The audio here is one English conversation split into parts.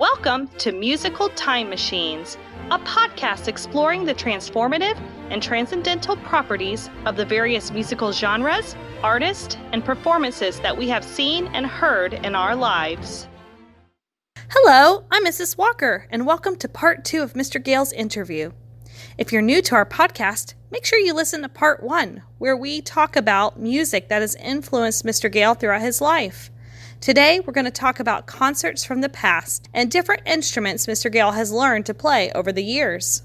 Welcome to Musical Time Machines, a podcast exploring the transformative and transcendental properties of the various musical genres, artists, and performances that we have seen and heard in our lives. Hello, I'm Mrs. Walker, and welcome to part 2 of Mr. Gale's interview. If you're new to our podcast, make sure you listen to part 1, where we talk about music that has influenced Mr. Gale throughout his life. Today, we're going to talk about concerts from the past and different instruments Mr. Gale has learned to play over the years.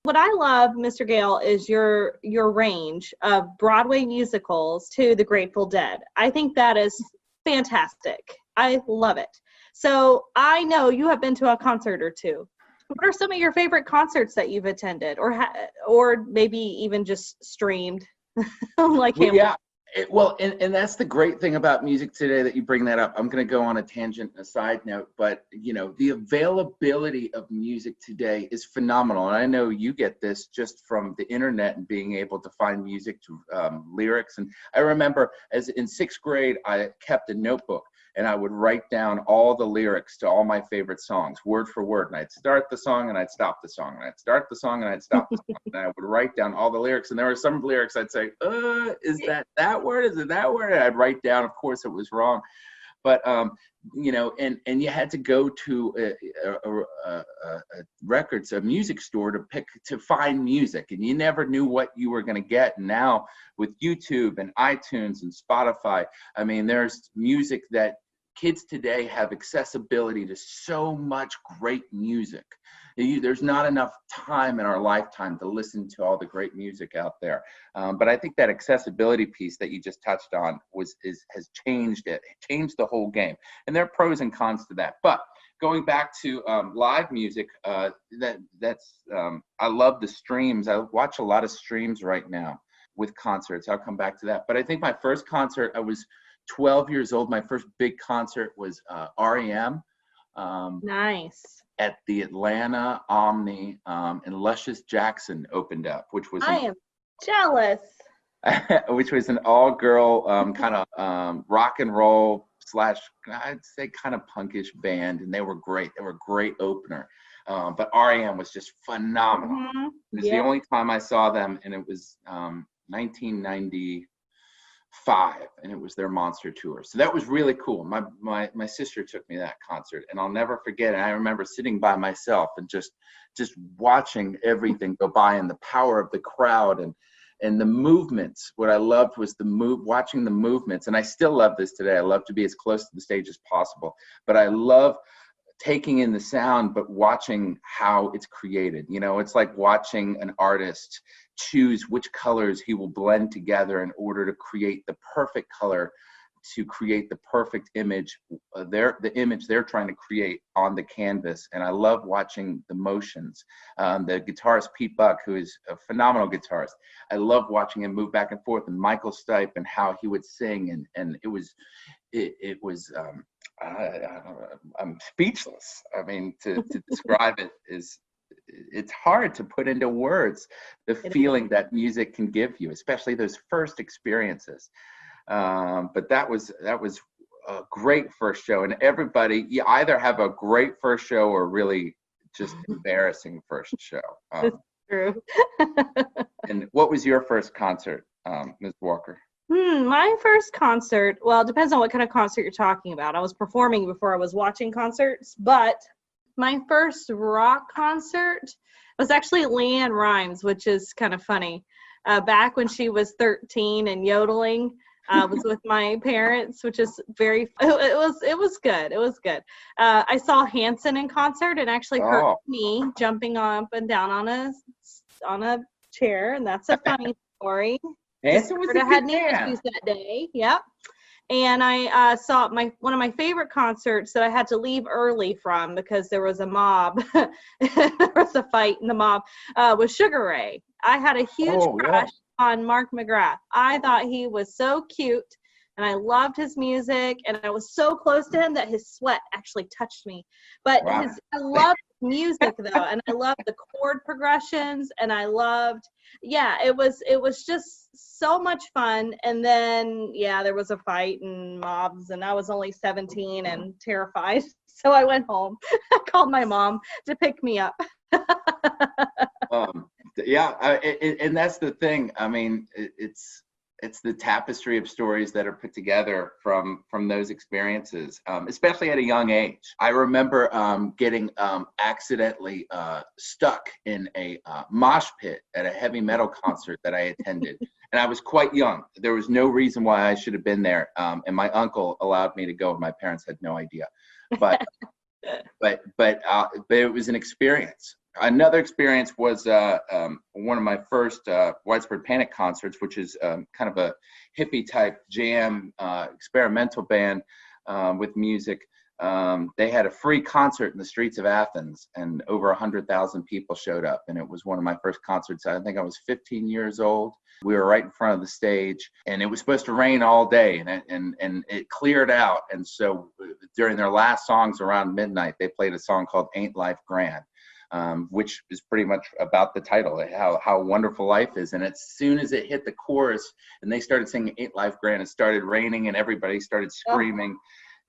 What I love, Mr. Gale, is your range of Broadway musicals to the Grateful Dead. I think that is fantastic. I love it. So I know you have been to a concert or two. What are some of your favorite concerts that you've attended, or maybe even just streamed, like him? Yeah. And that's the great thing about music today that you bring that up. I'm going to go on a tangent, a side note, but the availability of music today is phenomenal. And I know you get this just from the internet and being able to find music to lyrics. And I remember in 6th grade, I kept a notebook and I would write down all the lyrics to all my favorite songs, word for word. And I'd start the song and I'd stop the song. And I'd start the song and I'd stop the song. And I would write down all the lyrics. And there were some lyrics I'd say, is that word? Is it that word? And I'd write down, of course, it was wrong. But, and you had to go to a music store to find music. And you never knew what you were going to get. And now with YouTube and iTunes and Spotify, I mean, there's music that kids today have accessibility to so much great music. There's not enough time in our lifetime to listen to all the great music out there. But I think that accessibility piece that you just touched on has changed it. It changed the whole game. And there are pros and cons to that. But going back to live music, I love the streams. I watch a lot of streams right now with concerts. I'll come back to that. But I think my first concert, I was 12 years old. My first big concert was REM. Nice. At the Atlanta Omni, and Luscious Jackson opened up, which was I am jealous. which was an all-girl kind of rock and roll / I'd say kind of punkish band, and they were great. They were a great opener. But REM was just phenomenal. Mm-hmm. It was the only time I saw them, and it was 1995, and it was their Monster tour. So that was really cool. My sister took me to that concert, and I'll never forget it. I remember sitting by myself and just watching everything go by, and the power of the crowd and the movements. What I loved was watching the movements, and I still love this today. I love to be as close to the stage as possible, but I love taking in the sound, but watching how it's created. It's like watching an artist choose which colors he will blend together in order to create the perfect color, to create the perfect image, the image they're trying to create on the canvas. And I love watching the motions. The guitarist Pete Buck, who is a phenomenal guitarist, I love watching him move back and forth, and Michael Stipe and how he would sing, and it was I'm speechless. I mean, to describe it it's hard to put into words the feeling that music can give you, especially those first experiences. But that was a great first show, and everybody, you either have a great first show or really just embarrassing first show. That's true. And what was your first concert, Ms. Walker? My first concert, well, it depends on what kind of concert you're talking about. I was performing before I was watching concerts, but my first rock concert was actually LeAnn Rimes, which is kind of funny. Back when she was 13 and yodeling, was with my parents, which is it was good. It was good. I saw Hanson in concert and actually hurt me jumping up and down on a chair, and that's a funny story. Hanson was I had knee issues that day. Yep. And I saw one of my favorite concerts that I had to leave early from because there was a mob. There was a fight in the mob. Was Sugar Ray. I had a huge crush on Mark McGrath. I thought he was so cute, and I loved his music, and I was so close to him that his sweat actually touched me. But I loved music though, and I loved the chord progressions, and I loved it was just so much fun. And then there was a fight and mobs, and I was only 17 and terrified, So I went home. I called my mom to pick me up. Yeah, and that's the thing. I mean, it's the tapestry of stories that are put together from those experiences, especially at a young age. I remember getting accidentally stuck in a mosh pit at a heavy metal concert that I attended, and I was quite young. There was no reason why I should have been there, and my uncle allowed me to go. My parents had no idea, but but it was an experience. Another experience was one of my first Widespread Panic concerts, which is kind of a hippie type jam experimental band with music. They had a free concert in the streets of Athens, and over 100,000 people showed up. And it was one of my first concerts. I think I was 15 years old. We were right in front of the stage, and it was supposed to rain all day, and it cleared out. And so during their last songs around midnight, they played a song called Ain't Life Grand, which is pretty much about the title, how wonderful life is. And as soon as it hit the chorus and they started singing Ain't Life Grand, it started raining and everybody started screaming.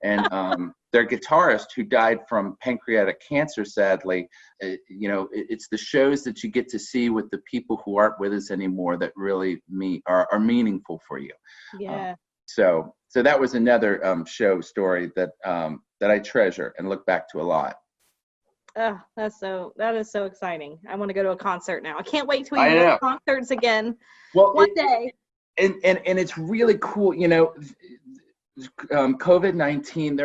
And their guitarist, who died from pancreatic cancer, sadly, it's the shows that you get to see with the people who aren't with us anymore that really are meaningful for you. Yeah. So that was another show story that I treasure and look back to a lot. Oh, that is so exciting. I want to go to a concert now. I can't wait till we go to concerts again. Well, one day. And it's really cool, COVID-19,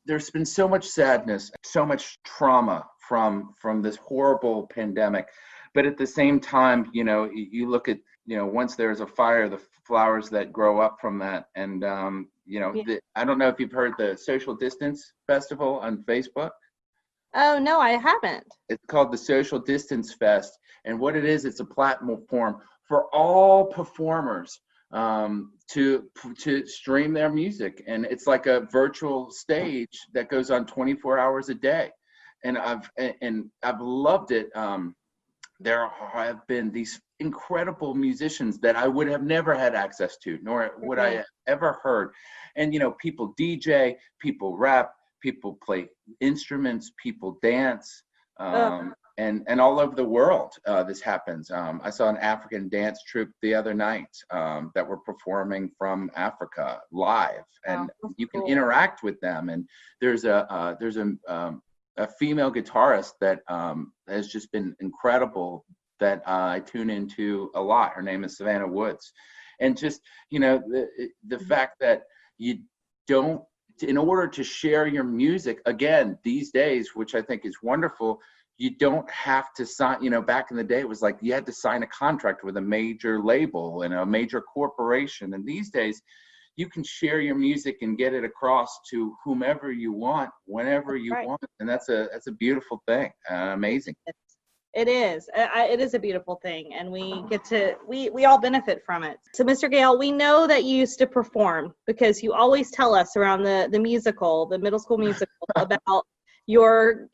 there's been so much sadness, so much trauma from this horrible pandemic. But at the same time, you look at, once there's a fire, the flowers that grow up from that. And, I don't know if you've heard the Social Distance Festival on Facebook. Oh, no, I haven't. It's called the Social Distance Fest. And what it is, it's a platform for all performers to stream their music. And it's like a virtual stage that goes on 24 hours a day. And I've loved it. There have been these incredible musicians that I would have never had access to, nor would I have ever heard. And, people DJ, people rap, people play instruments, people dance, and all over the world this happens. I saw an African dance troupe the other night that were performing from Africa live, and you can interact with them. And there's a female guitarist that has just been incredible that I tune into a lot. Her name is Savannah Woods, and just the fact that you don't, in order to share your music, again, these days, which I think is wonderful, you don't have to sign, back in the day, it was like you had to sign a contract with a major label and a major corporation. And these days, you can share your music and get it across to whomever you want, whenever you want. And that's a beautiful thing, amazing. It is. It is a beautiful thing, and we get to we all benefit from it. So, Mr. Gale, we know that you used to perform because you always tell us around the middle school musical, about your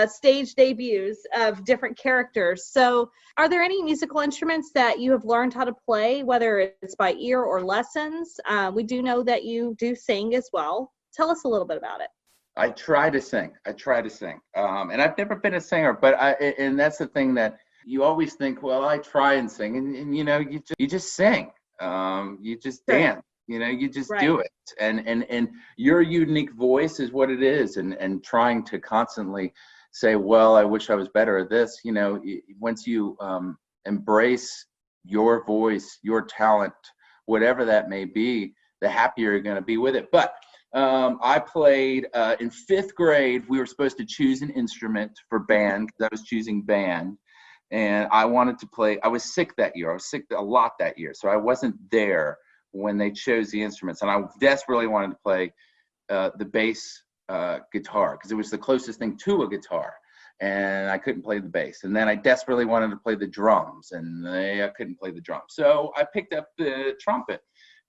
stage debuts of different characters. So, are there any musical instruments that you have learned how to play, whether it's by ear or lessons? We do know that you do sing as well. Tell us a little bit about it. I try to sing. And I've never been a singer, but and that's the thing that you always think, well, I try and sing, and you just sing. You just dance. You just do it. And your unique voice is what it is. And trying to constantly say, well, I wish I was better at this. Once you embrace your voice, your talent, whatever that may be, the happier you're going to be with it. But I played in 5th grade. We were supposed to choose an instrument for band because I was choosing band, and I wanted to play. I was sick that year. I was sick a lot that year, so I wasn't there when they chose the instruments. And I desperately wanted to play the bass guitar because it was the closest thing to a guitar, and I couldn't play the bass. And then I desperately wanted to play the drums, and I couldn't play the drums. So I picked up the trumpet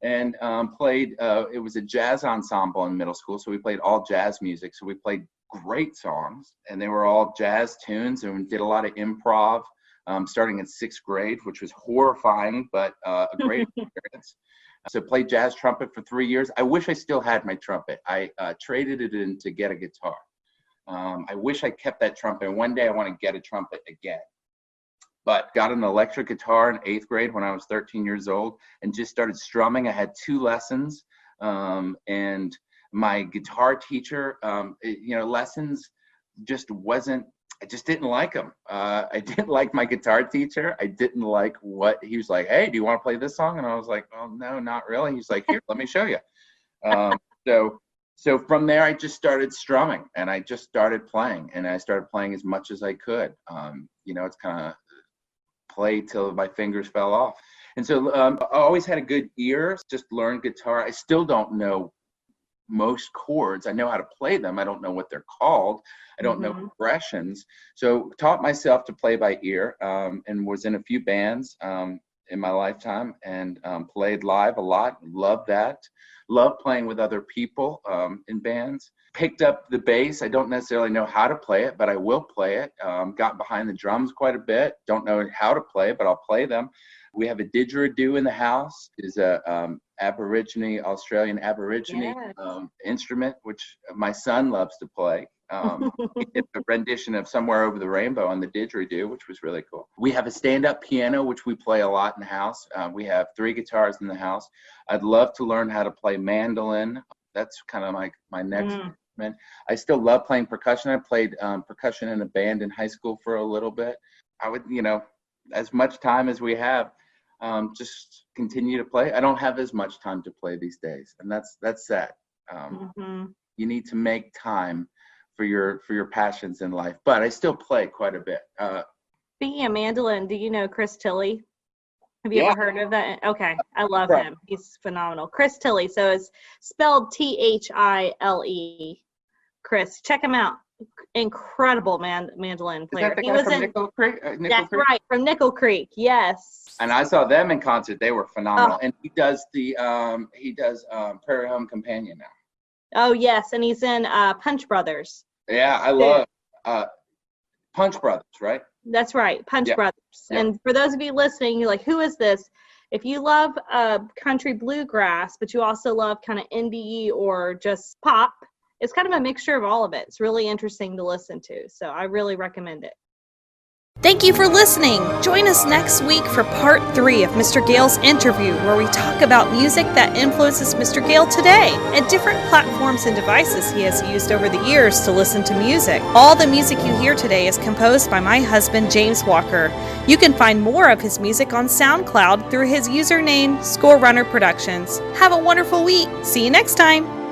and played, it was a jazz ensemble in middle school, so we played all jazz music. So we played great songs, and they were all jazz tunes, and we did a lot of improv, starting in 6th grade, which was horrifying, but a great experience. So played jazz trumpet for 3 years. I wish I still had my trumpet. I traded it in to get a guitar. I wish I kept that trumpet. And one day I want to get a trumpet again. But got an electric guitar in 8th grade when I was 13 years old and just started strumming. I had 2 lessons. And my guitar teacher, lessons just wasn't, I just didn't like him. I didn't like my guitar teacher. I didn't like what he was like. Hey, do you want to play this song? And I was like, oh, no, not really. He's like, here, let me show you. So from there, I just started strumming and I just started playing, and I started playing as much as I could. It's kind of play till my fingers fell off. And so I always had a good ear, just learned guitar. I still don't know most chords. I know how to play them. I don't know what they're called. I don't know progressions. So taught myself to play by ear, and was in a few bands in my lifetime, and played live a lot. Loved that. Love playing with other people in bands. Picked up the bass. I don't necessarily know how to play it, but I will play it. Got behind the drums quite a bit. Don't know how to play, but I'll play them. We have a didgeridoo in the house. It is a Australian Aborigine instrument, which my son loves to play. He did a rendition of Somewhere Over the Rainbow on the didgeridoo, which was really cool. We have a stand-up piano, which we play a lot in the house. We have 3 guitars in the house. I'd love to learn how to play mandolin. That's kind of my next instrument. I still love playing percussion. I played percussion in a band in high school for a little bit. I would, as much time as we have, just continue to play. I don't have as much time to play these days, and that's sad. You need to make time for your passions in life, but I still play quite a bit. Speaking of mandolin, do you know Chris Tilley? Have you ever heard of that? Okay, I love him. He's phenomenal. Chris Tilley, so it's spelled Thile. Chris, check him out. Incredible mandolin player. Is that the guy from Nickel Creek? That's right, from Nickel Creek. Yes. And I saw them in concert. They were phenomenal. And he does Prairie Home Companion now. Oh yes, and he's in Punch Brothers. Yeah, I love Punch Brothers, right? That's right, Punch Brothers. Yeah. And for those of you listening, you're like, who is this? If you love country bluegrass, but you also love kind of indie or just pop, it's kind of a mixture of all of it. It's really interesting to listen to. So I really recommend it. Thank you for listening. Join us next week for part 3 of Mr. Gale's interview, where we talk about music that influences Mr. Gale today and different platforms and devices he has used over the years to listen to music. All the music you hear today is composed by my husband, James Walker. You can find more of his music on SoundCloud through his username, Score Runner Productions. Have a wonderful week. See you next time.